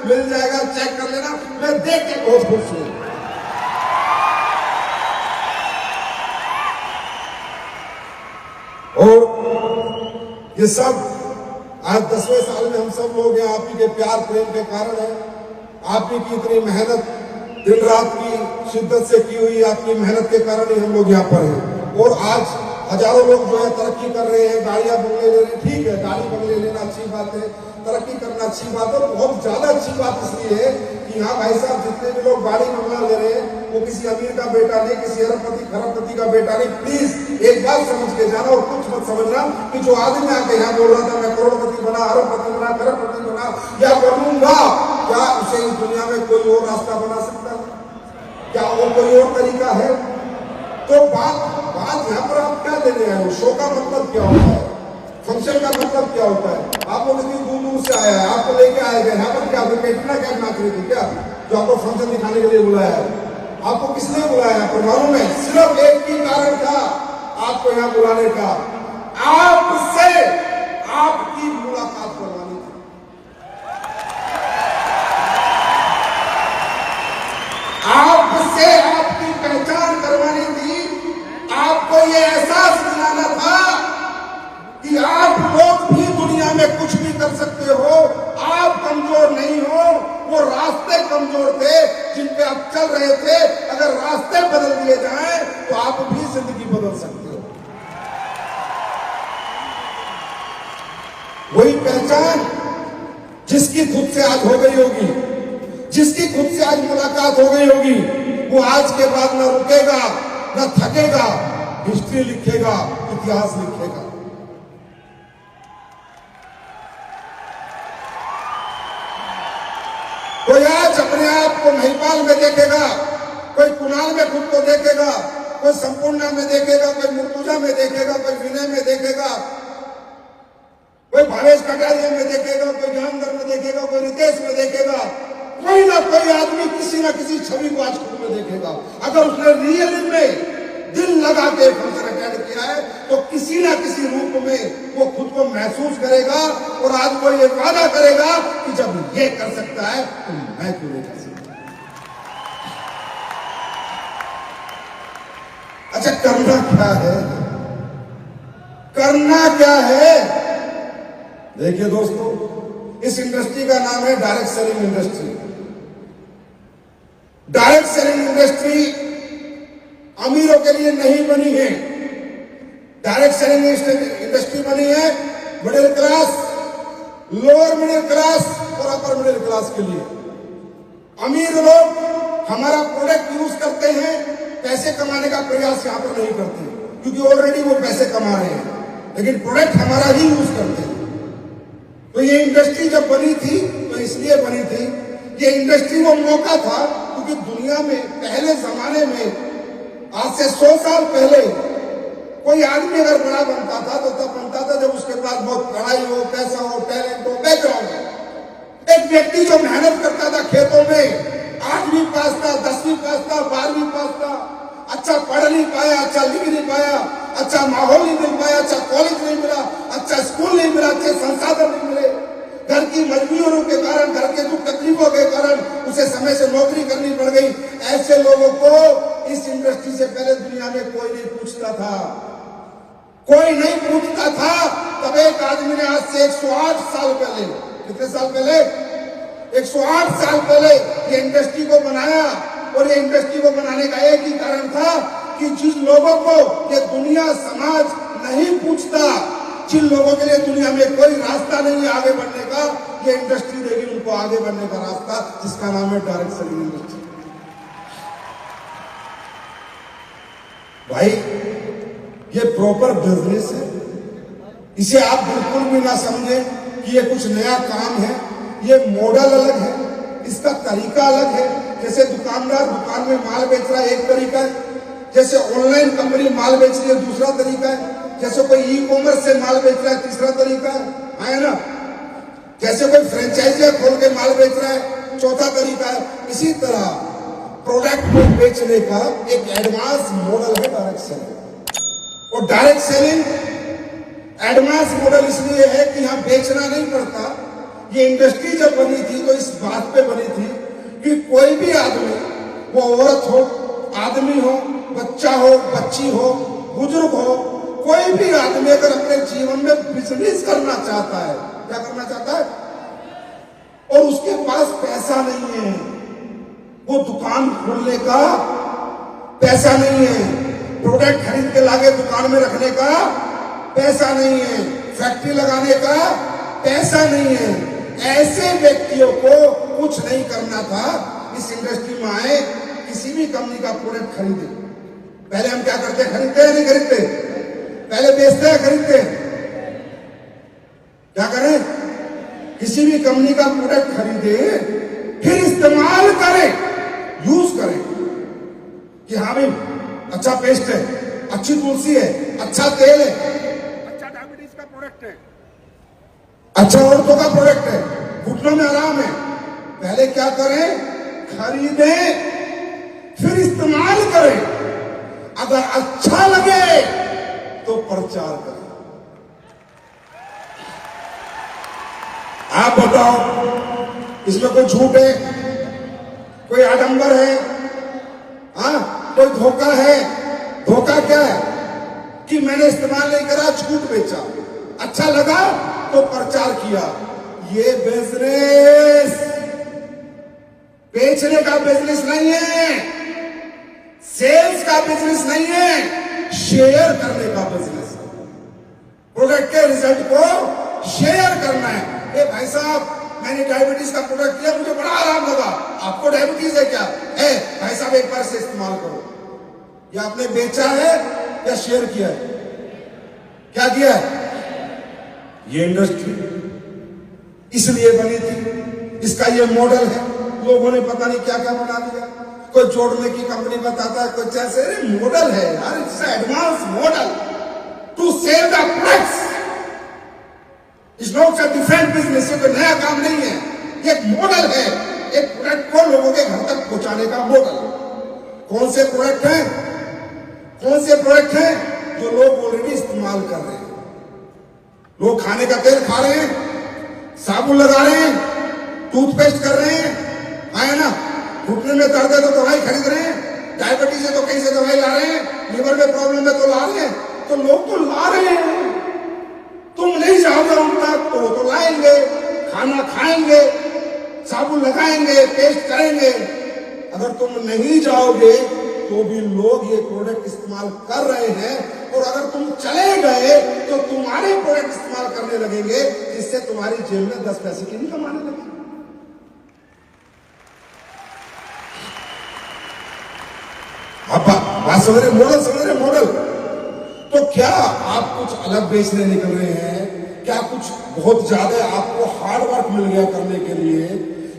मिल जाएगा, चेक कर लेना। मैं देख के बहुत खुश हूं। और ये सब आज 10वें साल में हम सब लोग हैं, आप ही के प्यार प्रेम के कारण है। आप ही की इतनी मेहनत दिन रात की शिद्दत से की हुई आपकी मेहनत के कारण ही हम लोग यहाँ पर हैं। और आज हजारों लोग जो है तरक्की कर रहे हैं, गाड़ियां बंगले ले रहे हैं। ठीक है, गाड़ी बंगले लेना अच्छी बात है, तरक्की करना अच्छी बात है। बहुत ज्यादा अच्छी बात इसलिए है कि यहाँ भाई साहब जितने भी लोग गाड़ी बंगला ले रहे हैं वो किसी अमीर का बेटा नहीं, किसी अरबपति खरबपति का बेटा नहीं। प्लीज एक बात समझ के जाना और कुछ मत समझना कि जो आदमी आके यहाँ बोल रहा था मैं करोड़पति बना, अरबपति बना, खरबपति बना या बनूंगा, क्या उसे इस दुनिया में कोई और रास्ता बना सकता है? क्या वो कोई और तरीका है? तो बात यहाँ पर आप क्या लेने आए हो? शो का मतलब क्या होता है? फंक्शन का मतलब क्या होता है? आप लोग इतनी दूर दूर से आया है, आपको लेके आए गए यहाँ पर क्या इतना क्या नाचरी थी क्या जो आपको फंक्शन दिखाने के लिए बुलाया है? आपको किसने बुलाया यहाँ पर मालूम है? सिर्फ एक ही कारण था आपको यहाँ बुलाने का, आपसे आपकी मुलाकात करवानी थी। आपसे आपकी पहचान करवानी थी। आपको ये एहसास दिलाना था कि आप लोग भी दुनिया में कुछ भी कर सकते हो, आप कमजोर नहीं हो। वो रास्ते कमजोर थे जिन पे आप चल रहे थे, अगर रास्ते बदल दिए जाएं तो आप भी जिंदगी बदल सकते हो। वही पहचान जिसकी खुद से आज हो गई होगी, जिसकी खुद से आज मुलाकात हो गई होगी, वो आज के बाद न रुकेगा न थकेगा, हिस्ट्री लिखेगा, इतिहास लिखेगा। कोई आज अपने आप को महिपाल में देखेगा, कोई कुणाल में खुद को देखेगा, कोई संपूर्णा में देखेगा, कोई मुर्तुजा में देखेगा, कोई विनय में देखेगा, कोई भावेश कटारिया में देखेगा, कोई ज्ञानधर में देखेगा, कोई रितेश में देखेगा। कोई ना कोई आदमी किसी ना किसी छवि को आज खुद में देखेगा। अगर उसने रियल में दिल लगा के फंक्शन अटेंड किया है तो किसी ना किसी रूप में वो खुद को महसूस करेगा और आज वो ये वादा करेगा कि जब ये कर सकता है तो मैं क्यों नहीं कर सकता। अच्छा, करना क्या है? करना क्या है? देखिए दोस्तों, इस इंडस्ट्री का नाम है direct selling industry. Direct selling industry अमीरों के लिए नहीं बनी है। डायरेक्ट सेलिंग इंडस्ट्री बनी है middle class, lower middle class और अपर मिडिल क्लास के लिए। अमीर लोग हमारा प्रोडक्ट यूज करते हैं, पैसे कमाने का प्रयास यहां पर नहीं करते क्योंकि ऑलरेडी वो पैसे कमा रहे हैं, लेकिन प्रोडक्ट हमारा ही यूज करते हैं। तो ये इंडस्ट्री जब बनी थी तो इसलिए बनी थी, ये इंडस्ट्री वो मौका था क्योंकि दुनिया में पहले जमाने में आज से 100 साल पहले कोई आदमी अगर बड़ा बनता था तो तब बनता था जब उसके पास बहुत पढ़ाई हो, पैसा हो, टैलेंट हो, बैकग्राउंड हो। एक व्यक्ति जो मेहनत करता था खेतों में, 8वीं पास था, 10वीं पास था, 12वीं पास था, अच्छा पढ़ नहीं पाया, अच्छा लिख नहीं पाया, अच्छा माहौल नहीं मिल पाया, अच्छा कॉलेज नहीं मिला, अच्छा स्कूल नहीं मिला, अच्छे संसाधन नहीं मिले, घर की मजबूरियों के कारण, घर के दुख तकलीफों के कारण उसे समय से नौकरी करनी पड़ गई। ऐसे लोगों को इस इंडस्ट्री से पहले दुनिया में कोई नहीं पूछता था, कोई नहीं पूछता था। तब एक आदमी ने आज से 108 साल पहले, कितने साल पहले? 108 साल पहले ये इंडस्ट्री को बनाया। और ये इंडस्ट्री को बनाने का एक ही कारण था कि जिन लोगों को ये दुनिया समाज नहीं पूछता, जिन लोगों के लिए दुनिया में कोई रास्ता नहीं है आगे बढ़ने का, ये इंडस्ट्री देगी उनको आगे बढ़ने का रास्ता, जिसका नाम है डायरेक्ट सेलिंग इंडस्ट्री। भाई ये प्रॉपर बिजनेस है, इसे आप बिल्कुल भी ना समझें कि ये कुछ नया काम है। ये मॉडल अलग है, इसका तरीका अलग है। जैसे दुकानदार दुकान में माल बेच रहा है एक तरीका है, जैसे ऑनलाइन कंपनी माल बेच रही है दूसरा तरीका है, जैसे कोई ई कॉमर्स से माल बेच रहा है तीसरा तरीका है ना, जैसे कोई फ्रेंचाइजी खोल के माल बेच रहा है चौथा तरीका है। इसी तरह प्रोडक्ट को बेचने का एक एडवांस मॉडल है डायरेक्ट सेलिंग। और डायरेक्ट सेलिंग एडवांस मॉडल इसलिए है कि यहां बेचना नहीं पड़ता। ये इंडस्ट्री जब बनी थी तो इस बात पे कि कोई भी आदमी, वो औरत हो, आदमी हो, बच्चा हो, बच्ची हो, बुजुर्ग हो, कोई भी आदमी अगर अपने जीवन में बिजनेस करना चाहता है, क्या करना चाहता है, और उसके पास पैसा नहीं है, वो दुकान खोलने का पैसा नहीं है, प्रोडक्ट खरीद के लाके दुकान में रखने का पैसा नहीं है, फैक्ट्री लगाने का पैसा नहीं है, ऐसे व्यक्तियों को कुछ नहीं करना था, इस इंडस्ट्री में आए, किसी भी कंपनी का प्रोडक्ट खरीदे। पहले हम क्या करते, खरीदते हैं नहीं खरीदते, पहले बेचते हैं खरीदते हैं, क्या करें, किसी भी कंपनी का प्रोडक्ट खरीदे, फिर इस्तेमाल करें, यूज करें कि हाँ भाई अच्छा पेस्ट है, अच्छी तुलसी है, अच्छा तेल है, अच्छा डायबिटीज का प्रोडक्ट है, अच्छा औरतों का प्रोडक्ट है, घुटनों में आराम है। पहले क्या करें, खरीदें फिर इस्तेमाल करें, अगर अच्छा लगे तो प्रचार करें। आप बताओ, इसमें कोई झूठ है, कोई आडंबर है, हाँ, कोई धोखा है? धोखा क्या है कि मैंने इस्तेमाल नहीं करा, झूठ बेचा, अच्छा लगा तो प्रचार किया। ये बिजनेस बेचने का बिजनेस नहीं है, सेल्स का बिजनेस नहीं है, शेयर करने का बिजनेस है। प्रोडक्ट के रिजल्ट को शेयर करना है। ए भाई साहब, मैंने डायबिटीज का प्रोडक्ट लिया, मुझे बड़ा आराम लगा, आपको डायबिटीज है क्या? है भाई साहब, एक बार से इस्तेमाल करो। या आपने बेचा है या शेयर किया है? क्या किया है? ये इंडस्ट्री इसलिए बनी थी, इसका ये मॉडल है, लोगों ने पता नहीं क्या क्या बना दिया। कोई जोड़ने की कंपनी बताता है, कोई ऐसे मॉडल है यार, it's advance model to sell the products, it's not a different business. ये कोई नया काम नहीं है, ये एक मॉडल है, एक प्रोडक्ट को लोगों के घर तक पहुंचाने का मॉडल। कौन से प्रोडक्ट हैं? कौन से प्रोडक्ट हैं जो लोग ऑलरेडी इस्तेमाल कर रहे हैं? लोग खाने का तेल खा रहे हैं, साबुन लगा रहे हैं, टूथपेस्ट कर रहे हैं, है ना, घुटने में दर्द है तो दवाई खरीद रहे हैं, डायबिटीज है तो कहीं से दवाई ला रहे हैं, लिवर में प्रॉब्लम है तो ला रहे हैं, तो लोग तो ला रहे हैं। तुम नहीं जाओगे उन तक तो वो तो लाएंगे, खाना खाएंगे, साबुन लगाएंगे, पेस्ट करेंगे। अगर तुम नहीं जाओगे तो भी लोग ये प्रोडक्ट इस्तेमाल कर रहे हैं, और अगर तुम चले गए तो तुम्हारे प्रोडक्ट इस्तेमाल करने लगेंगे, जिससे तुम्हारी जेब में 10 पैसे की नहीं कमाने लगेंगे। आप बात समझ रहे, मॉडल समझ रहे, मॉडल। तो क्या आप कुछ अलग बेचने निकल रहे हैं? क्या कुछ बहुत ज्यादा आपको हार्ड वर्क मिल गया करने के लिए?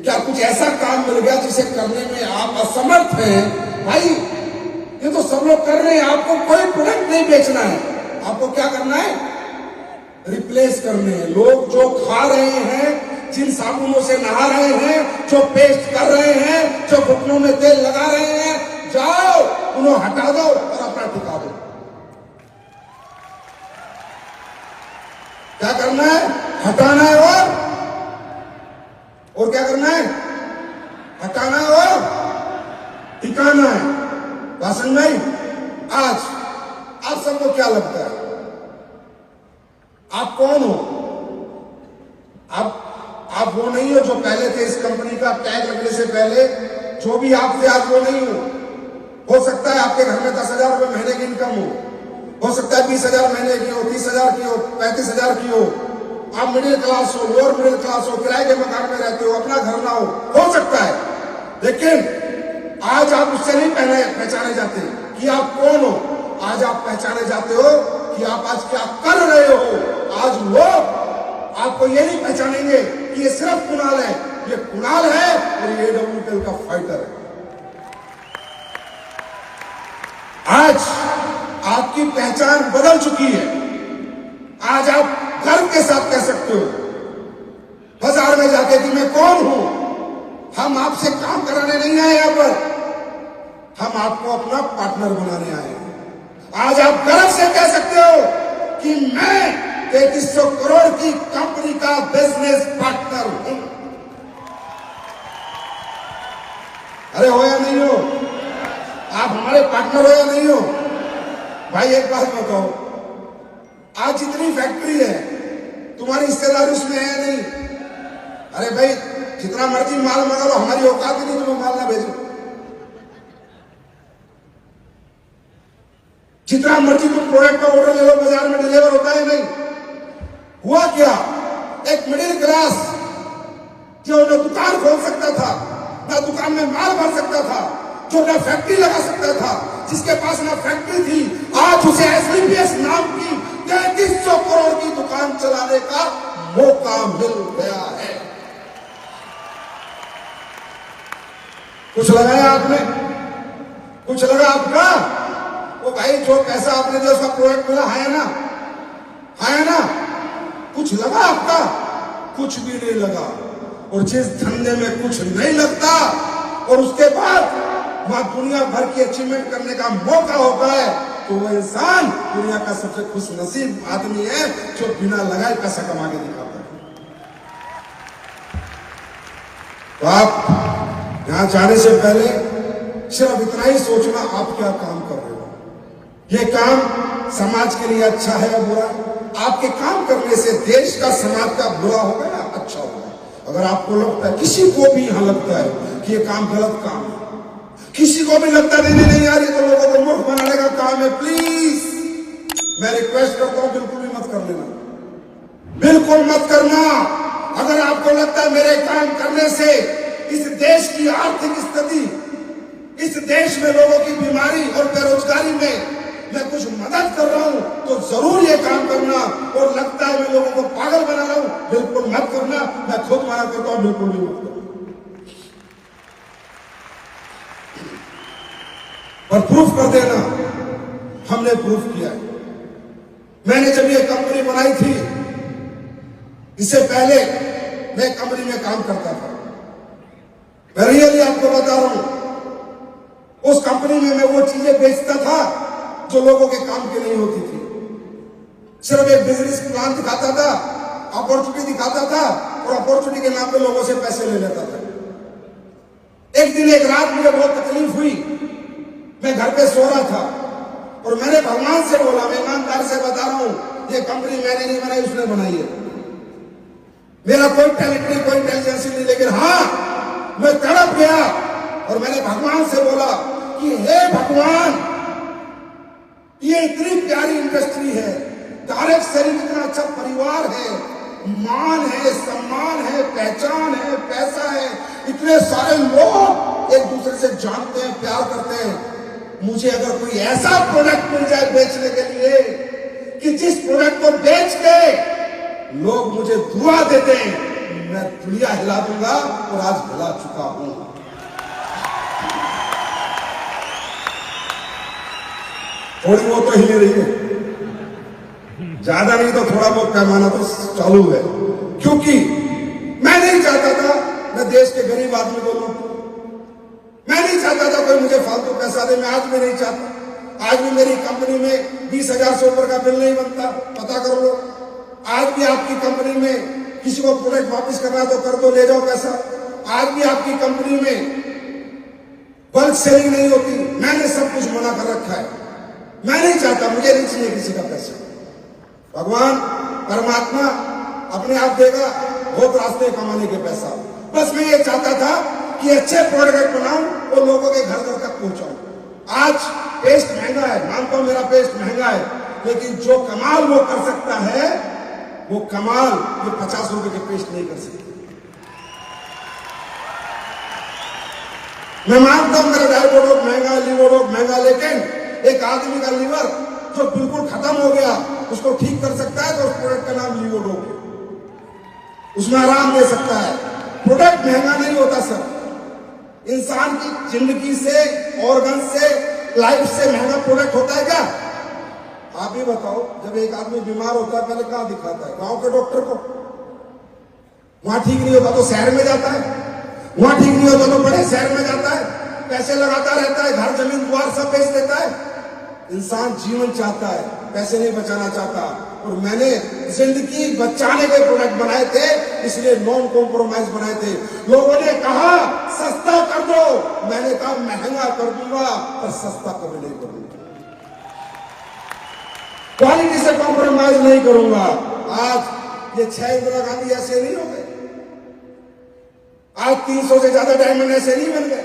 क्या कुछ ऐसा काम मिल गया जिसे करने में आप असमर्थ हैं? भाई ये तो सब लोग कर रहे हैं, आपको कोई प्रोडक्ट नहीं बेचना है, आपको क्या करना है? रिप्लेस करने हैं। लोग जो खा रहे हैं, जिन साबुनों से नहा रहे हैं, जो पेस्ट कर रहे हैं, जो घुटनों में तेल लगा रहे हैं, जाओ उन्हें हटा दो और अपना टिका दो। क्या करना है? हटाना है और क्या करना है? हटाना है और टिकाना है। बात समझ में आई? आज आप सबको क्या लगता है, आप कौन हो? आप वो नहीं हो जो पहले थे इस कंपनी का टैग लगने से पहले, जो भी आप थे आज वो नहीं हो सकता है आपके घर में 10,000 रुपए महीने की इनकम हो सकता है 20,000 महीने की हो, 30,000 की हो, 35,000 की हो। आप मिडिल क्लास हो, लोअर मिडिल क्लास हो, किराए के मकान में रहते हो, अपना घर ना हो सकता है। लेकिन आज आप उससे नहीं पहचाने जाते कि आप कौन हो। आज आप पहचाने जाते हो कि आप आज क्या कर रहे हो। आज लोग आपको ये नहीं पहचानेंगे कि ये सिर्फ कुणाल है, ये कुणाल है और ये AWPL का फाइटर है। आज आपकी पहचान बदल चुकी है। आज आप गर्व के साथ कह सकते हो बाजार में जाके कि मैं कौन हूं। हम आपसे काम कराने नहीं आए यहां पर, हम आपको अपना पार्टनर बनाने आए हैं। आज आप गर्व से कह सकते हो कि मैं 3300 करोड़ की कंपनी का बिजनेस पार्टनर हूं। अरे हो या नहीं हो? आप हमारे पार्टनर हो या नहीं हो? भाई एक बात बताओ, आज जितनी फैक्ट्री है तुम्हारी हिस्सेदारी उसमें है या नहीं? अरे भाई जितना मर्जी माल मंगा लो, हमारी औकात ही नहीं तुम्हें माल ना भेजो। जितना मर्जी तुम प्रोडक्ट का ऑर्डर ले लो, बाजार में डिलीवर होता है नहीं? हुआ क्या? एक मिडिल क्लास जो न दुकान खोल सकता था, ना दुकान में माल भर सकता था, जो ना फैक्ट्री लगा सकता था, जिसके पास ना फैक्ट्री थी, आज उसे एसलीपीएस नाम की 3300 करोड़ की दुकान चलाने का मौका मिल गया है। कुछ लगाया आपने? कुछ लगा आपका? वो भाई जो पैसा आपने जो उसका प्रोडक्ट मिला है ना, है ना? कुछ लगा आपका? कुछ भी नहीं लगा। और जिस धंधे में कुछ नहीं लगता और उसके बाद वहां दुनिया भर की अचीवमेंट करने का मौका होता है, तो वो इंसान दुनिया का सबसे खुश नसीब आदमी है जो बिना लगाए पैसा कमा के दिखाता है। तो आप यहां जाने से पहले सिर्फ इतना ही सोचना, आप क्या काम कर रहे हो, ये काम समाज के लिए अच्छा है या बुरा? आपके काम करने से देश का, समाज का बुरा होगा या अच्छा होगा? अगर आपको लगता है, किसी को भी यहां लगता है कि ये काम गलत काम है, किसी को भी लगता नहीं नहीं यार ये तो लोगों को मूर्ख बनाने का काम है, प्लीज मैं रिक्वेस्ट करता हूं बिल्कुल भी मत कर लेना, बिल्कुल मत करना। अगर आपको लगता है मेरे काम करने से इस देश की आर्थिक स्थिति, इस देश में लोगों की बीमारी और बेरोजगारी में मैं कुछ मदद कर रहा हूं, तो जरूर ये काम करना। और लगता है मैं लोगों को पागल बना रहा हूं, बिल्कुल मत करना। मैं खुद मना करता हूं, बिल्कुल भी मत करना। और प्रूफ कर देना, हमने प्रूफ किया है। मैंने जब ये कंपनी बनाई थी, इससे पहले मैं कंपनी में काम करता था। मैं रियली आपको बता रहा हूं, उस कंपनी में मैं वो चीजें बेचता था जो लोगों के काम की नहीं होती थी। सिर्फ एक बिजनेस प्लान दिखाता था, अपॉर्चुनिटी दिखाता था और अपॉर्चुनिटी के नाम पे लोगों से पैसे ले लेता था। एक दिन एक रात मुझे बहुत तकलीफ हुई, मैं घर पे सो रहा था और मैंने भगवान से बोला, मैं ईमानदार से बता रहा हूं, ये कंपनी मैंने नहीं बनाई, उसने बनाई है। मेरा कोई टैलेंट नहीं, कोई इंटेलिजेंस नहीं, लेकिन हाँ मैं तड़प गया और मैंने भगवान से बोला कि हे भगवान, ये इतनी प्यारी इंडस्ट्री है, डायरेक्ट सेलिंग इतना अच्छा परिवार है, मान है, सम्मान है, पहचान है, पैसा है, इतने सारे लोग एक दूसरे से जानते हैं, प्यार करते हैं। मुझे अगर कोई ऐसा प्रोडक्ट मिल जाए बेचने के लिए कि जिस प्रोडक्ट को बेच के लोग मुझे दुआ देते हैं, मैं दुनिया हिला दूंगा और आज हिला चुका हूं। थोड़ी बहुत तो हिली रही है, ज्यादा नहीं तो थोड़ा बहुत पैमाना तो चालू है, क्योंकि मैं नहीं चाहता था मैं देश के गरीब आदमी को लूटूं, मैं नहीं चाहता था कोई मुझे फालतू पैसा दे, मैं आज भी नहीं चाहता। आज भी मेरी कंपनी में 20,000 से ऊपर का बिल नहीं बनता, पता कर लो। आज भी आपकी कंपनी में किसी को प्रोडक्ट वापस करना तो कर दो, ले जाओ पैसा। आज भी आपकी कंपनी में बल्क सेलिंग नहीं होती, मैंने सब कुछ मना कर रखा है। मैं नहीं चाहता, मुझे नहीं चाहिए किसी का पैसा। भगवान परमात्मा अपने आप देगा, बहुत रास्ते कमाने के पैसा। बस मैं ये चाहता था कि अच्छे प्रोडक्ट बनाऊं और लोगों के घर घर तक पहुंचाऊं। आज पेस्ट महंगा है, मानता हूं मेरा पेस्ट महंगा है, लेकिन जो कमाल वो कर सकता है, वो कमाल ये 50 रुपए के पेस्ट नहीं कर सकते। मैं मानता हूं मेरा डायबिटोड महंगा है, लीवोडोड महंगा, लेकिन एक आदमी का लीवर जो बिल्कुल खत्म हो गया, उसको ठीक कर सकता है, तो उस प्रोडक्ट का नाम लीवोडोड है, उसमें आराम दे सकता है। प्रोडक्ट महंगा नहीं होता सर, इंसान की जिंदगी से, ऑर्गन से, लाइफ से महंगा प्रोडक्ट होता है क्या? आप ही बताओ। जब एक आदमी बीमार होता है पहले कहां दिखाता है? गांव के डॉक्टर को। वहां ठीक नहीं होता तो शहर में जाता है, वहां ठीक नहीं होता तो बड़े शहर में जाता है, पैसे लगाता रहता है, घर जमीन द्वार सब बेच देता है। इंसान जीवन चाहता है, पैसे नहीं बचाना चाहता। और मैंने जिंदगी बचाने के प्रोडक्ट बनाए थे, इसलिए नॉन कॉम्प्रोमाइज बनाए थे। लोगों ने कहा सस्ता कर दो। मैंने कहा महंगा कर दूंगा पर सस्ता कभी नहीं करूंगा, क्वालिटी से कॉम्प्रोमाइज नहीं करूंगा। आज ये 6 इंदिरा गांधी ऐसे नहीं हो गए, आज 300 से ज्यादा डायमंड ऐसे नहीं बन गए,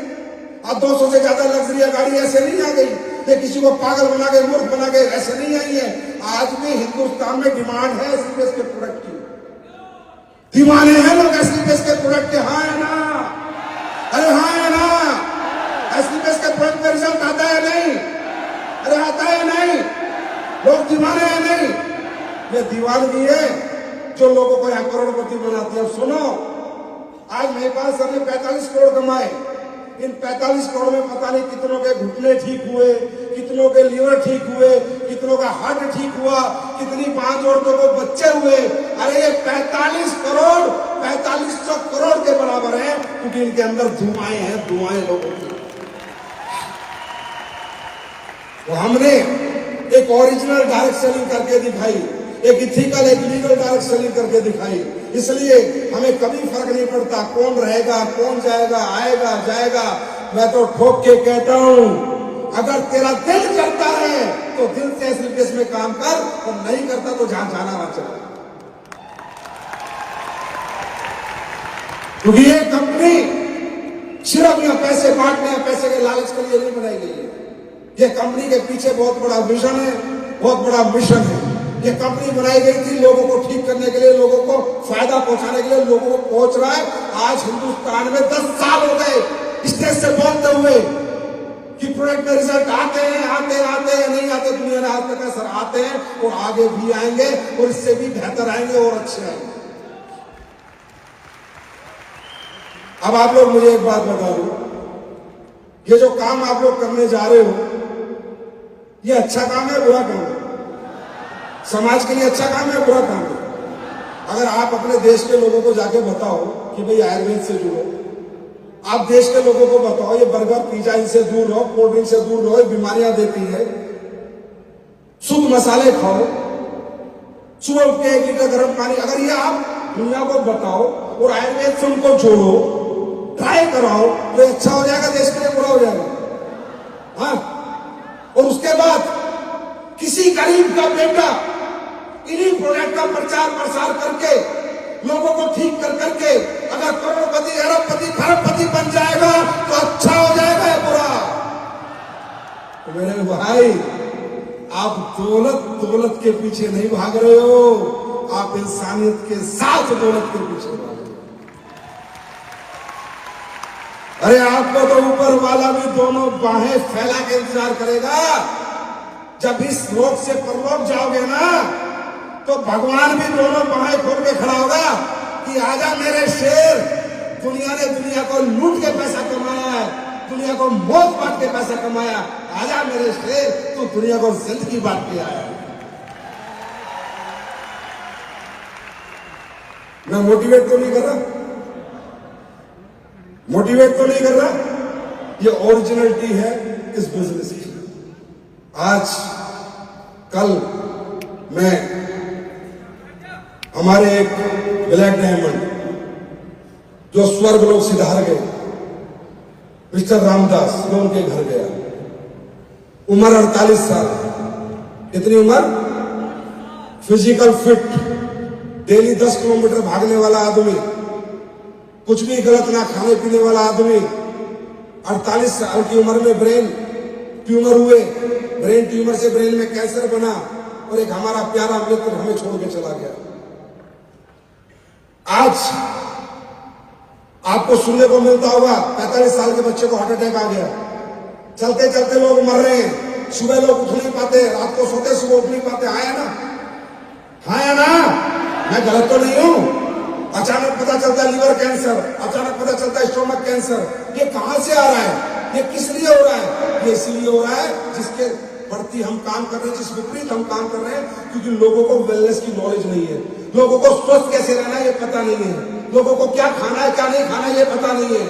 आज 200 से ज्यादा लग्जरी गाड़ी ऐसे नहीं आ गई, ये किसी को पागल बना के मूर्ख बना के ऐसे नहीं आई है। आज भी हिंदुस्तान में डिमांड है एसलीपीएस के प्रोडक्ट की, दीवाने हैं लोग एसलीपीएस के प्रोडक्ट के। हाँ है ना, अरे हाँ है ना, एसलीपीएस के प्रोडक्ट में रिजल्ट आता है नहीं, अरे आता है नहीं, लोग दीवाने हैं नहीं, ये दीवानगी है जो लोगों को यहाँ करोड़पति बनाती है। अब सुनो, आज महिपाल सर ने 45 करोड़ कमाए, इन 45 करोड़ में पता नहीं कितनों के घुटने ठीक हुए, कितनों के लीवर ठीक हुए, कितनों का हार्ट ठीक हुआ, कितनी 5 औरतों को बच्चे हुए। अरे ये 45 करोड़ 4500 करोड़ के बराबर है, क्योंकि इनके अंदर दुआएं हैं, दुआएं लोगों की। तो हमने एक ओरिजिनल डायरेक्ट सेलिंग करके दिखाई, एक इथिकल एक लीगल डायरेक्ट सेलिंग करके दिखाई। इसलिए हमें कभी फर्क नहीं पड़ता कौन रहेगा कौन जाएगा, आएगा जाएगा। मैं तो ठोक के कहता हूं, अगर तेरा दिल करता है तो दिल से एसलीपीएस में काम कर, और नहीं करता तो जहां जाना वहां चला। क्योंकि ये कंपनी सिर्फ यहां पैसे बांटने, पैसे के लालच के लिए नहीं बनाई गई है। ये कंपनी के पीछे बहुत बड़ा विजन है, बहुत बड़ा मिशन है। ये कंपनी बनाई गई थी लोगों को ठीक करने के लिए, लोगों को फायदा पहुंचाने के लिए, लोगों को पहुंच रहा है। आज हिंदुस्तान में 10 साल हो गए स्टेज से बोलते हुए कि प्रोडक्ट में रिजल्ट आते हैं, आते हैं, नहीं आते। दुनिया ने आज तक सर आते हैं और आगे भी आएंगे, और इससे भी बेहतर आएंगे और अच्छे आएंगे। अब आप लोग मुझे एक बात बता दो, ये जो काम आप लोग करने जा रहे हो, ये अच्छा काम है बुरा काम है? समाज के लिए अच्छा काम है बुरा काम है? अगर आप अपने देश के लोगों को जाके बताओ कि भाई आयुर्वेद से जुड़ो, आप देश के लोगों को बताओ ये बर्गर पिज्जा इनसे दूर रहो, कोल्ड ड्रिंक से दूर रहो, बीमारियां देती है, शुद्ध मसाले खाओ, सुबह उठ के 1 लीटर गर्म पानी, अगर ये आप दुनिया को बताओ और आयुर्वेद से उनको जोड़ो, ट्राई कराओ, तो अच्छा हो जाएगा, देश के लिए बुरा हो जाएगा? हाँ। और उसके बाद किसी गरीब का बेटा इन्हीं प्रोडक्ट का प्रचार प्रसार करके लोगों को ठीक कर करके अगर करोड़पति अरबपति खरबपति बन जाएगा तो अच्छा हो जाएगा या बुरा? तो मेरे भाई, आप दौलत के पीछे नहीं भाग रहे हो, आप इंसानियत के साथ दौलत के पीछे भाग रहे हो। अरे आपको तो ऊपर वाला भी दोनों बाहें फैला के इंतजार करेगा। जब इस लोक से परलोक जाओगे ना, तो भगवान भी दोनों बाहें खोल के खड़ा होगा कि आजा मेरे शेर, दुनिया ने दुनिया को लूट के पैसा कमाया है, दुनिया को मौत बांट के पैसा कमाया, आजा मेरे शेर, तू दुनिया को जिंदगी बांट के आया। मैं मोटिवेट तो नहीं कर रहा, मोटिवेट तो नहीं कर रहा, ये ओरिजिनलिटी है इस बिजनेस की। आज कल मैं हमारे एक ब्लैक डायमंड जो स्वर्ग लोक सिधार गए, मिस्टर रामदास, मैं उनके घर गया। उम्र 48 साल, कितनी उम्र? फिजिकल फिट, डेली 10 किलोमीटर भागने वाला आदमी, कुछ भी गलत ना खाने पीने वाला आदमी। 48 साल की उम्र में ब्रेन ट्यूमर हुए, ब्रेन ट्यूमर से ब्रेन में कैंसर बना, और एक हमारा प्यारा मित्र हमें छोड़ के चला गया। आज आपको सुनने को मिलता होगा 45 साल के बच्चे को हार्ट अटैक आ गया, चलते चलते लोग मर रहे हैं, सुबह लोग उठ नहीं पाते, रात को सोते सुबह उठ नहीं पाते। आया ना, हाँ या ना? मैं गलत तो नहीं हूं? अचानक पता चलता है लीवर कैंसर, अचानक पता चलता है स्टोमक कैंसर। ये कहां से आ रहा है? ये किस लिए हो रहा है? ये इसलिए हो रहा है जिसके प्रति हम काम कर रहे हैं, जिस विपरीत हम काम कर रहे हैं, क्योंकि लोगों को वेलनेस की नॉलेज नहीं है, लोगों को स्वस्थ कैसे रहना है ये पता नहीं है, लोगों को क्या खाना है क्या नहीं खाना है ये पता नहीं है,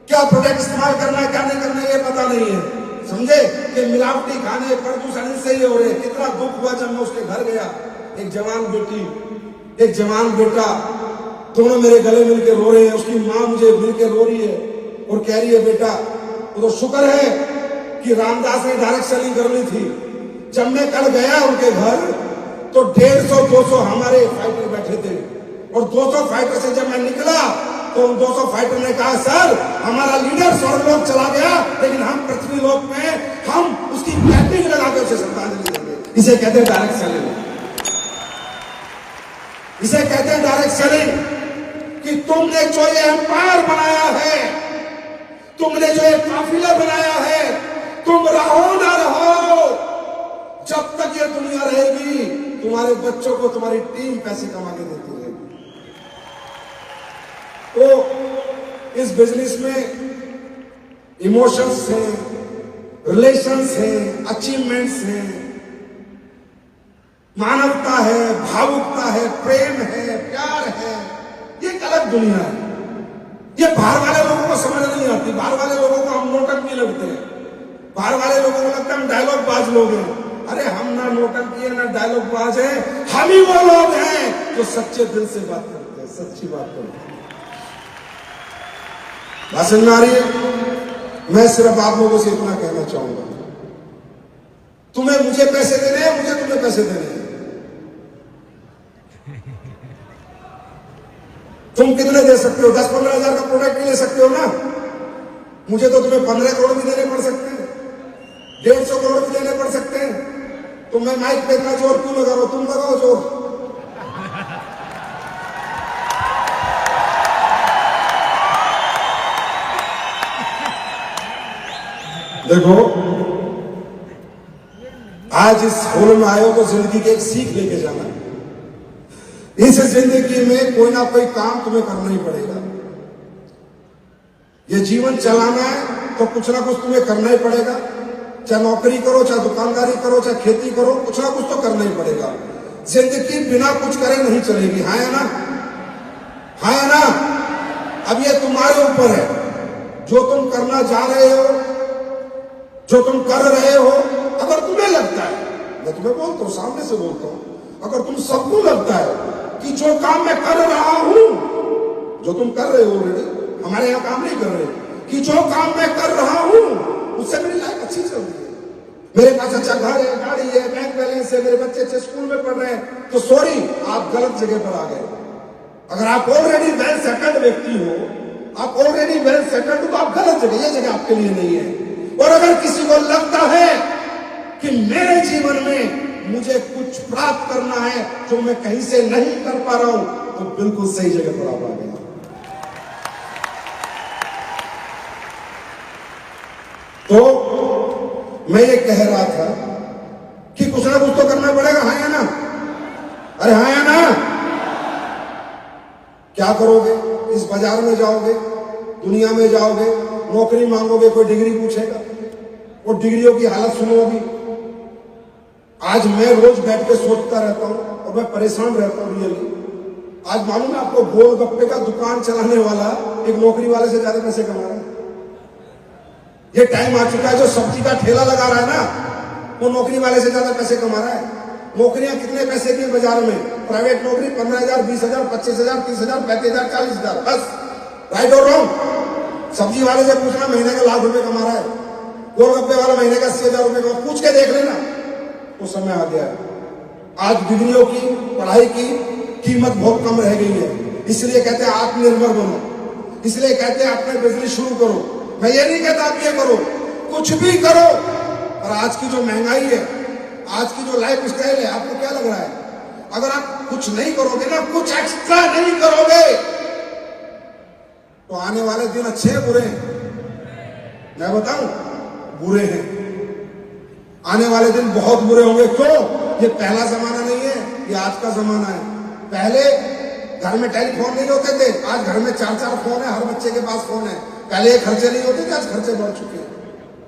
क्या प्रोडक्ट इस्तेमाल करना है क्या नहीं करना है ये पता नहीं है। समझे कि मिलावटी खाने, प्रदूषण से ही हो रहे। कितना दुख हुआ जब मैं उसके घर गया, एक जवान बेटी, एक जवान बेटा दोनों मेरे गले मिलके रो रहे हैं, उसकी माँ मुझे मिलके रो रही है और कह रही है बेटा वो तो शुक्र है कि रामदास ने डायरेक्ट सेलिंग कर ली थी। जब मैं कल गया उनके घर तो 150-200 हमारे फाइटर बैठे थे और 200 फाइटर से जब मैं निकला तो उन 200 फाइटर ने कहा सर हमारा लीडर स्वर्गलोक चला गया लेकिन हम पृथ्वी लोक में हम उसकी कैपिंग लगा के उसे श्रद्धांजलि देंगे। इसे कहते हैं डायरेक्ट सेलिंग। इसे कहते हैं डायरेक्ट सेलिंग कि तुमने जो ये एम्पायर बनाया है, तुमने जो ये काफिला बनाया है, तुम रहो ना रहो, जब तक ये दुनिया रहेगी तुम्हारे बच्चों को तुम्हारी टीम पैसे कमा के देती रहेगी। तो इस बिजनेस में इमोशंस हैं, रिलेशंस हैं, अचीवमेंट्स हैं, मानवता है, भावुकता है, प्रेम है, प्यार है। ये एक अलग दुनिया है। ये बाहर वाले लोगों को समझ नहीं आती। बाहर वाले लोगों को हम नौटंकी लगते हैं। बाहर वाले लोगों को लगता है हम डायलॉग बाज लोग हैं। अरे हम ना नौटंकी है ना डायलॉग बाज है, हम ही वो लोग हैं जो सच्चे दिल से बात करते हैं, सच्ची बात करते हैं। बात समझ में आ रही है? मैं सिर्फ आप लोगों से इतना कहना चाहूंगा, तुम्हें मुझे पैसे देने हैं, मुझे तुम्हें पैसे देने हैं। तुम कितने दे सकते हो? 10-15 हजार का प्रोडक्ट ले सकते हो ना। मुझे तो तुम्हें 15 करोड़ भी देने पड़ सकते हैं, 150 करोड़ भी देने पड़ सकते हैं। तो मैं माइक पे इतना जोर क्यों लगा रहा हूं? तुम लगाओ जोर। देखो आज इस हॉल में आए हो तो जिंदगी की एक सीख लेके जाना। इस जिंदगी में कोई ना कोई काम तुम्हें करना ही पड़ेगा। ये जीवन चलाना है तो कुछ ना कुछ तुम्हें करना ही पड़ेगा। चाहे नौकरी करो, चाहे दुकानदारी करो, चाहे खेती करो, कुछ ना कुछ तो करना ही पड़ेगा। जिंदगी बिना कुछ करे नहीं चलेगी। हाँ या ना? हाँ या ना? अब ये तुम्हारे ऊपर है। जो तुम करना जा रहे हो, जो तुम कर रहे हो, अगर तुम्हें लगता है, मैं तुम्हें बोलता हूं, सामने से बोलता हूं, अगर तुम सबको लगता है कि जो काम मैं कर रहा हूं, जो तुम कर रहे हो ऑलरेडी, हमारे यहां काम नहीं कर रहे, कि जो काम मैं कर रहा हूं उससे मेरी लाइफ अच्छी चल रही है, मेरे पास अच्छा घर है, गाड़ी है, बैंक बैलेंस है, मेरे बच्चे अच्छे स्कूल में पढ़ रहे हैं, तो सॉरी, आप गलत जगह पर आ गए। अगर आप ऑलरेडी वेल सेटल्ड व्यक्ति हो, आप ऑलरेडी वेल सेटल्ड हो, तो आप गलत जगह, ये जगह आपके लिए नहीं है। और अगर किसी को लगता है कि मेरे जीवन में मुझे कुछ प्राप्त करना है जो मैं कहीं से नहीं कर पा रहा हूं, तो बिल्कुल सही जगह पर आप आ गए। तो मैं ये कह रहा था कि कुछ ना कुछ तो करना पड़ेगा। हाँ या ना? अरे हाँ या ना? क्या करोगे? इस बाजार में जाओगे, दुनिया में जाओगे, नौकरी मांगोगे, कोई डिग्री पूछेगा, और डिग्रियों की हालत सुनोगी। आज मैं रोज बैठ के सोचता रहता हूं और मैं परेशान रहता हूं रियली। आज मालूम है आपको, गोलगप्पे का दुकान चलाने वाला एक नौकरी वाले से ज्यादा पैसे कमा रहा है। ये टाइम आ चुका है, जो सब्जी का ठेला लगा रहा है ना, वो नौकरी वाले से ज्यादा पैसे कमा रहा है। नौकरियां कितने पैसे की बाजार में? प्राइवेट नौकरी 15,000, 20,000, 25,000, 30,000, 35,000, 40,000, बस। राइट और रॉन्ग? सब्जी वाले से पूछना महीने का लाख रुपए कमा रहा है, गोलगप्पे वाला महीने का 80,000 रुपए कमा, पूछ के देख लेना। वो समय आ गया है। आज डिग्रियों की, पढ़ाई की कीमत बहुत कम रह गई है। इसलिए कहते हैं आत्मनिर्भर बनो, इसलिए कहते हैं अपने बिजनेस शुरू करो। मैं ये नहीं कहता आप ये करो, कुछ भी करो। और आज की जो महंगाई है, आज की जो लाइफ स्टाइल है, आपको क्या लग रहा है? अगर आप कुछ नहीं करोगे ना, कुछ एक्स्ट्रा नहीं करोगे, तो आने वाले दिन अच्छे हैं बुरे हैं? मैं बताऊं, बुरे हैं। आने वाले दिन बहुत बुरे होंगे। क्यों? ये पहला जमाना नहीं है, ये आज का जमाना है। पहले घर में टेलीफोन नहीं होते थे, आज घर में 4-4 फोन है, हर बच्चे के पास फोन है। पहले ये खर्चे नहीं होते थे, आज खर्चे बढ़ चुके हैं।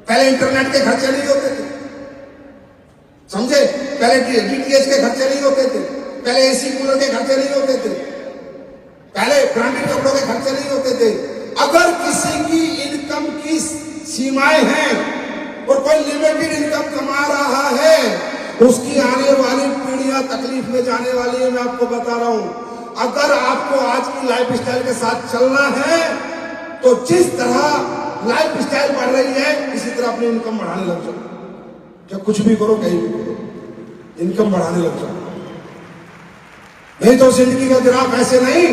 पहले इंटरनेट के खर्चे नहीं होते थे, समझे? पहले डीटीएच के खर्चे नहीं होते थे, पहले एसी कूलर के खर्चे नहीं होते थे, पहले ब्रांडेड कपड़ों के खर्चे नहीं होते थे। अगर किसी की इनकम की सीमाएं हैं और कोई लिमिटेड इनकम कमा रहा है, उसकी आने वाली पीढ़ियां तकलीफ में जाने वाली है। मैं आपको बता रहा हूं, अगर आपको आज की लाइफ स्टाइल के साथ चलना है तो जिस तरह लाइफ स्टाइल बढ़ रही है इसी तरह अपनी इनकम बढ़ाने लग जाओ। जब कुछ भी करो कहीं भी करो, इनकम बढ़ाने लग जाओ, नहीं तो जिंदगी का ग्राफ ऐसे नहीं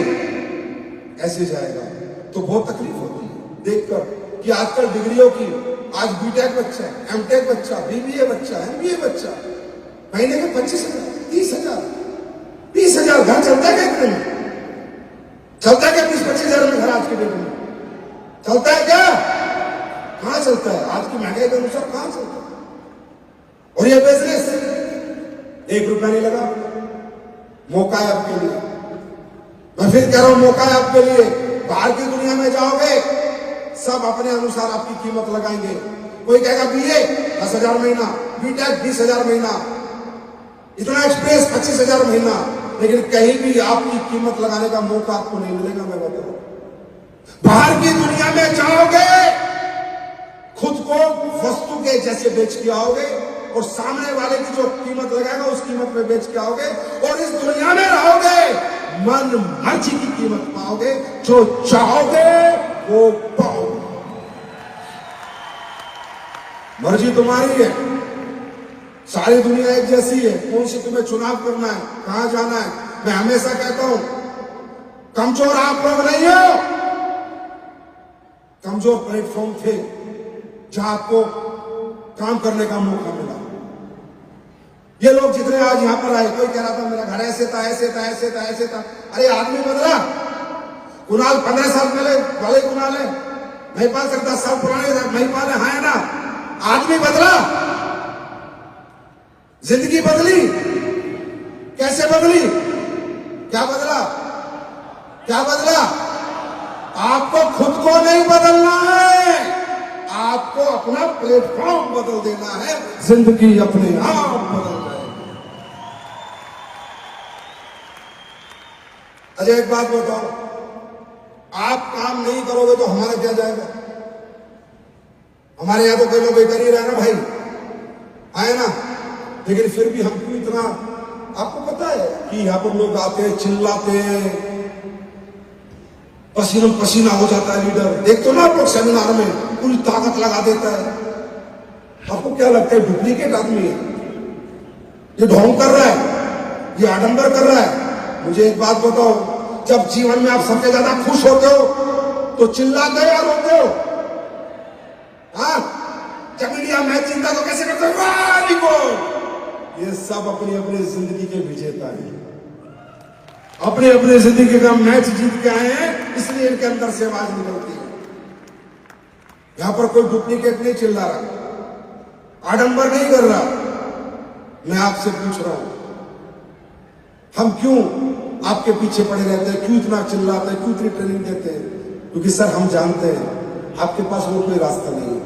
ऐसे जाएगा। तो बहुत तकलीफ होती है देखकर कि आजकल डिग्रियों की, आज बीटेक बच्चा, एमटेक बच्चा, बीबीए बच्चा, एमबीए बच्चा, महीने के 25,000, 30,000, 20,000 घर चलता है क्या? चलता है क्या 20-25,000 में घर आज के डेट में? चलता है क्या? कहां चलता है? आज की महंगाई के अनुसार कहां चलता है? और ये बिजनेस 1 रुपया नहीं लगा, मौका है आपके लिए। मैं फिर कह रहा हूं मौका है आपके लिए। बाहर की दुनिया में जाओगे सब अपने अनुसार आपकी कीमत लगाएंगे। कोई कहेगा बीए 10,000 महीना, बीटेक 20,000 महीना, इतना एक्सप्रेस 25,000 महीना, लेकिन कहीं भी आपकी कीमत लगाने का मौका आपको नहीं मिलेगा। मैं बताऊं, बाहर की दुनिया में जाओगे खुद को वस्तु के जैसे बेच के आओगे और सामने वाले की जो कीमत लगाएगा उस कीमत में बेच के आओगे, और इस दुनिया में रहोगे मन मर्जी की कीमत पाओगे, जो चाहोगे वो पाओगे। मर्जी तुम्हारी है, सारी दुनिया एक जैसी है। कौन सी तुम्हें चुनाव करना है, कहां जाना है? मैं हमेशा कहता हूं कमजोर आप लोग नहीं हो, कमजोर प्लेटफॉर्म थे जहां आपको काम करने का मौका मिला। ये लोग जितने आज यहां पर आए, कोई कह रहा था मेरा घर ऐसे था, ऐसे था, ऐसे था, ऐसे था। अरे आदमी बदला। कुणाल 15 साल पहले वाले कुणाल है, महिपाल सर 10 साल पुराने महिपाल है ना? आदमी बदला, जिंदगी बदली। कैसे बदली? क्या बदला? क्या बदला? आपको खुद को नहीं बदलना है, आपको अपना प्लेटफॉर्म बदल देना है, जिंदगी अपने आप बदल जाएगी। अच्छा एक बात बताओ, आप काम नहीं करोगे तो हमारा क्या जाएगा? हमारे यहां तो कई लोग बेकार ही रहे ना भाई, आए ना, लेकिन फिर भी हम क्यों इतना, आपको पता है कि यहां पर लोग आते हैं, चिल्लाते हैं, पसीना पसीना हो जाता है लीडर। देख तो ना आप लोग सेमिनार में पूरी ताकत लगा देता है। आपको क्या लगता है डुप्लीकेट आदमी है, ये ढोंग कर रहा है, ये आडंबर कर रहा है? मुझे एक बात बताओ, जब जीवन में आप सबसे ज्यादा खुश होते हो तो चिल्लाते हो या रोते हो? हाँ, जब इंडिया मैच जीतता तो कैसे करते हो? Very good. ये सब अपनी अपनी जिंदगी के विजेता हैं, अपने अपने जिंदगी का मैच जीत के आए हैं, इसलिए इनके अंदर से आवाज निकलती है। यहां पर कोई डुप्लीकेट नहीं चिल्ला रहा, आडंबर नहीं कर रहा। मैं आपसे पूछ रहा हूं, हम क्यों आपके पीछे पड़े रहते हैं, क्यों इतना चिल्लाते हैं, क्यों इतनी ट्रेनिंग देते हैं? क्योंकि सर हम जानते हैं आपके पास वो कोई रास्ता नहीं है।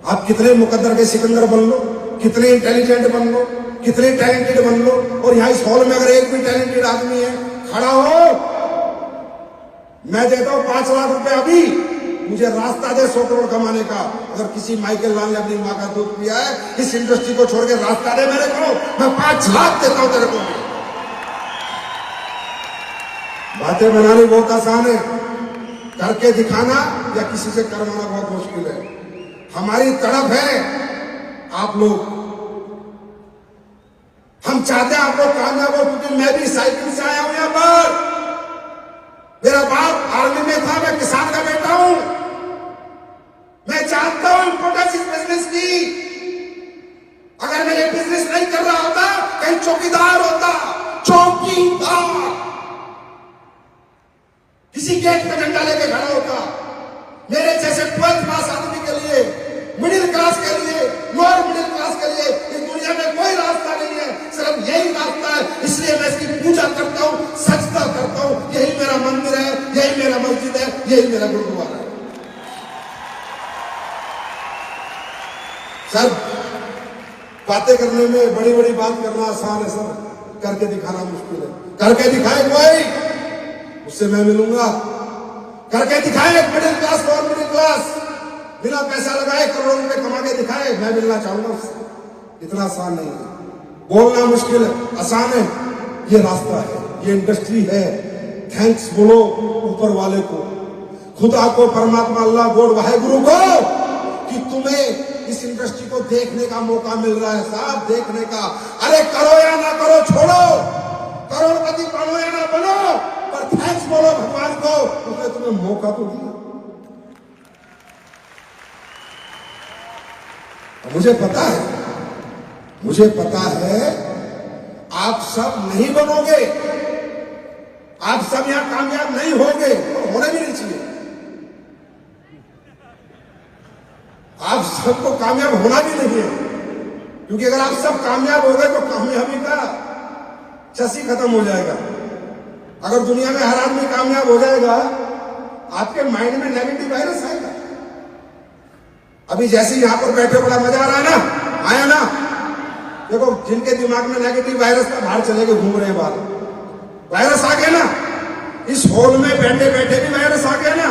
आप कितने मुकद्दर के सिकंदर बन लो, कितने इंटेलिजेंट बन लो, कितने टैलेंटेड बन लो, और यहां इस हॉल में अगर एक भी टैलेंटेड आदमी है खड़ा हो, मैं देता हूं 5 लाख रुपए अभी, मुझे रास्ता दे 100 करोड़ कमाने का। अगर किसी माइकल लाल ने अपनी मां का दूध पिया है, इस इंडस्ट्री को छोड़ के रास्ता दे मेरे को, मैं 5 लाख देता हूं तेरे को। बातें बनानी बहुत आसान है, करके दिखाना या किसी से करवाना बहुत मुश्किल है। हमारी तड़प है आप लोग, हम चाहते हैं आप लोग कामयाब हो, क्योंकि मैं भी साइकिल से आया हूं यहां पर। मेरा बाप आर्मी में था, मैं किसान का बेटा हूं, मैं जानता हूं इंपॉर्टेंस इस बिजनेस की। अगर मैं ये बिजनेस नहीं कर रहा होता, कहीं चौकीदार होता, चौकीदार किसी गेट पे डंडा लेके खड़ा होता। मेरे जैसे 12th पास आदमी के लिए, मिडिल क्लास के लिए, लोअर मिडिल क्लास के लिए इस दुनिया में कोई रास्ता नहीं है, सिर्फ यही रास्ता है। इसलिए मैं इसकी पूजा करता हूं, सजदा करता हूं। यही मेरा मंदिर है, यही मेरा मस्जिद है, यही मेरा गुरुद्वारा है। सर बातें करने में बड़ी बड़ी बात करना आसान है सर, करके दिखाना मुश्किल है। करके दिखाए कोई, उससे मैं मिलूंगा। करके दिखाए middle class, lower middle class, बिना पैसा लगाए करोड़ों रुपए कमा के दिखाए, मैं मिलना चाहूंगा उससे। इतना आसान नहीं है, बोलना मुश्किल है, आसान है, ये रास्ता है। ये इंडस्ट्री है। थैंक्स बोलो ऊपर वाले को, खुदा को, परमात्मा अल्लाह गॉड वाहेगुरु को, कि तुम्हें इस इंडस्ट्री को देखने का मौका मिल रहा है साहब, देखने का। अरे करो या ना करो, छोड़ो, करोड़पति बनो या ना बनो, पर थैंक्स बोलो भगवान को, उसने तुम्हें मौका तो दिया। मुझे पता है आप सब नहीं बनोगे, आप सब यहां कामयाब नहीं होंगे, और होने भी नहीं चाहिए। आप सबको कामयाब होना भी नहीं है, क्योंकि अगर आप सब कामयाब हो गए तो कामयाबी का चस्सी खत्म हो जाएगा। अगर दुनिया में हर आदमी कामयाब हो जाएगा, आपके माइंड में नेगेटिव वायरस आएगा। अभी जैसे यहां पर बैठे बड़ा मजा आ रहा है ना, आया ना? देखो जिनके दिमाग में नेगेटिव वायरस था बाहर चले गए, घूम रहे हैं बाहर, वायरस आ गया ना। इस हॉल में बैठे बैठे भी वायरस आ गया ना,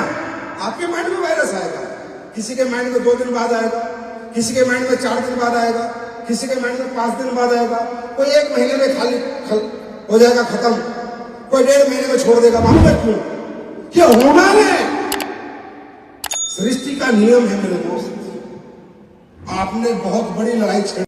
आपके माइंड में वायरस आएगा। किसी के माइंड में 2 दिन बाद आएगा, किसी के माइंड में 4 दिन बाद आएगा, किसी के माइंड में 5 दिन बाद आएगा, कोई 1 महीने में खाली हो जाएगा खत्म, कोई 1.5 महीने में छोड़ देगा। मालूम है क्यों? क्या होना है, सृष्टि का नियम है मेरे दोस्त। आपने बहुत बड़ी लड़ाई